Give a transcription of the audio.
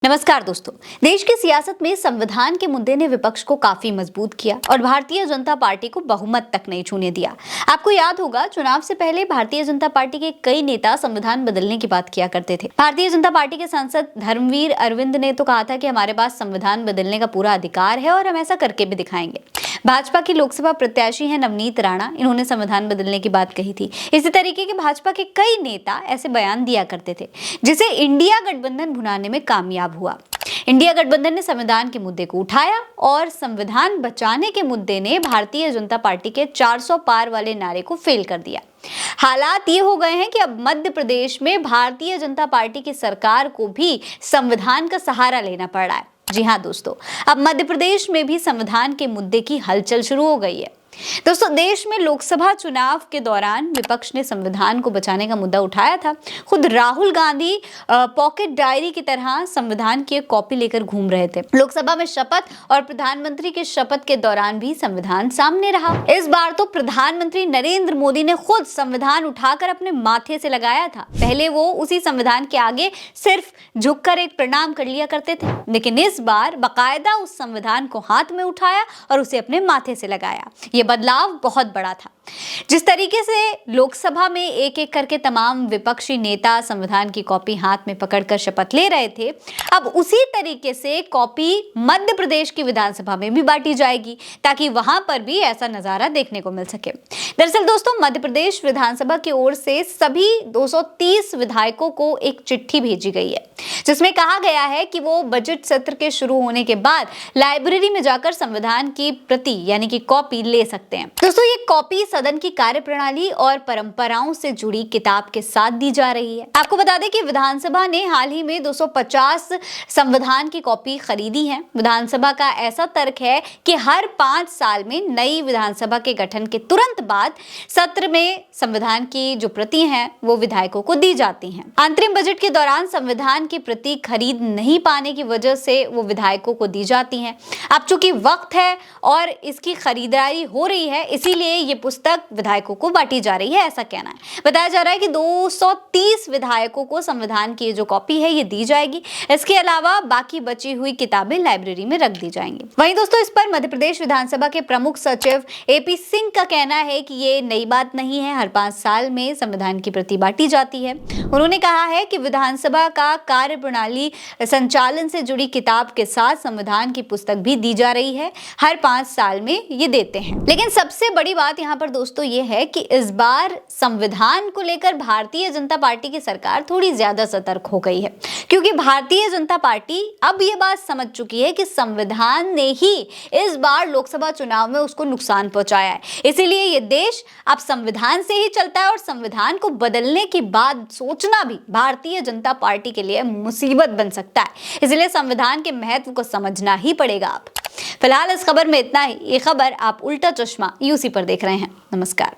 नमस्कार दोस्तों। देश की सियासत में संविधान के मुद्दे ने विपक्ष को काफी मजबूत किया और भारतीय जनता पार्टी को बहुमत तक नहीं छूने दिया। आपको याद होगा, चुनाव से पहले भारतीय जनता पार्टी के कई नेता संविधान बदलने की बात किया करते थे। भारतीय जनता पार्टी के सांसद धर्मवीर अरविंद ने तो कहा था कि हमारे पास संविधान बदलने का पूरा अधिकार है और हम ऐसा करके भी दिखाएंगे। भाजपा की लोकसभा प्रत्याशी हैं नवनीत राणा, इन्होंने संविधान बदलने की बात कही थी। इसी तरीके के भाजपा के कई नेता ऐसे बयान दिया करते थे, जिसे इंडिया गठबंधन भुनाने में कामयाब हुआ। इंडिया गठबंधन ने संविधान के मुद्दे को उठाया और संविधान बचाने के मुद्दे ने भारतीय जनता पार्टी के 400 पार वाले नारे को फेल कर दिया। हालात ये हो गए हैं कि अब मध्य प्रदेश में भारतीय जनता पार्टी की सरकार को भी संविधान का सहारा लेना पड़ रहा है। जी हाँ दोस्तों, अब मध्य प्रदेश में भी संविधान के मुद्दे की हलचल शुरू हो गई है। दोस्तों, देश में लोकसभा चुनाव के दौरान विपक्ष ने संविधान को बचाने का मुद्दा उठाया था। खुद राहुल गांधी पॉकेट डायरी की तरह संविधान की एक कॉपी लेकर घूम रहे थे। लोकसभा में शपथ और प्रधानमंत्री के शपथ के दौरान भी संविधान सामने रहा। इस बार तो प्रधानमंत्री नरेंद्र मोदी ने खुद संविधान उठाकर अपने माथे से लगाया था। पहले वो उसी संविधान के आगे सिर्फ झुककर एक प्रणाम कर लिया करते थे, लेकिन इस बार बाकायदा उस संविधान को हाथ में उठाया और उसे अपने माथे से लगाया। ये बदलाव बहुत बड़ा था। जिस तरीके से लोकसभा में एक एक करके तमाम विपक्षी नेता संविधान की कॉपी हाथ में पकड़कर शपथ ले रहे थे, अब उसी तरीके से कॉपी मध्य प्रदेश की विधानसभा में भी बांटी जाएगी, ताकि वहां पर भी ऐसा नजारा देखने को मिल सके। दरअसल दोस्तों, मध्य प्रदेश विधानसभा की ओर से सभी 230 विधायकों को एक चिट्ठी भेजी गई है, जिसमें कहा गया है कि वो बजट सत्र के शुरू होने के बाद लाइब्रेरी में जाकर संविधान की प्रति यानी कि कॉपी ले सकते हैं। दोस्तों, ये कॉपी सदन की कार्यप्रणाली और परंपराओं से जुड़ी किताब के साथ दी जा रही है। आपको बता दें कि विधानसभा ने हाल ही में 250 संविधान की कॉपी खरीदी है। विधानसभा का ऐसा तर्क है कि हर 5 साल में नई विधानसभा के गठन के तुरंत बाद सत्र में संविधान की जो प्रति हैं वो विधायकों को दी जाती हैं। अंतरिम बजट के दौरान संविधान की प्रति खरीद नहीं पाने की वजह से वो विधायकों को दी जाती हैं। अब चूंकि वक्त है और इसकी खरीदारी हो रही है, इसीलिए ये पुस्तक विधायकों को बांटी जा रही है, ऐसा कहना है। बताया जा रहा है कि 230 विधायकों को संविधान की जो कॉपी है ये दी जाएगी। इसके अलावा बाकी बची हुई किताबें लाइब्रेरी में रख दी जाएंगी। वहीं दोस्तों, इस पर मध्य प्रदेश विधानसभा के प्रमुख सचिव AP सिंह का कहना है कि ये नई बात नहीं है, हर 5 साल में संविधान की प्रति बांटी जाती है। उन्होंने कहा है कि विधानसभा का कार्यप्रणाली संचालन से जुड़ी किताब के साथ संविधान की पुस्तक भी दी जा रही है, हर 5 साल में ये देते हैं। लेकिन सबसे बड़ी बात यहाँ पर दोस्तों ये है कि इस बार संविधान को लेकर भारतीय जनता पार्टी की सरकार थोड़ी ज्यादा सतर्क हो गई है, क्योंकि भारतीय जनता पार्टी अब ये बात समझ चुकी है कि संविधान ने ही इस बार लोकसभा चुनाव में उसको नुकसान पहुंचाया है। इसीलिए ये देश अब संविधान से ही चलता है और संविधान को बदलने की बात सोचना भी भारतीय जनता पार्टी के लिए मुसीबत बन सकता है। इसलिए संविधान के महत्व को समझना ही पड़ेगा। आप फिलहाल इस खबर में इतना ही। ये खबर आप उल्टा चश्मा UC पर देख रहे हैं। नमस्कार।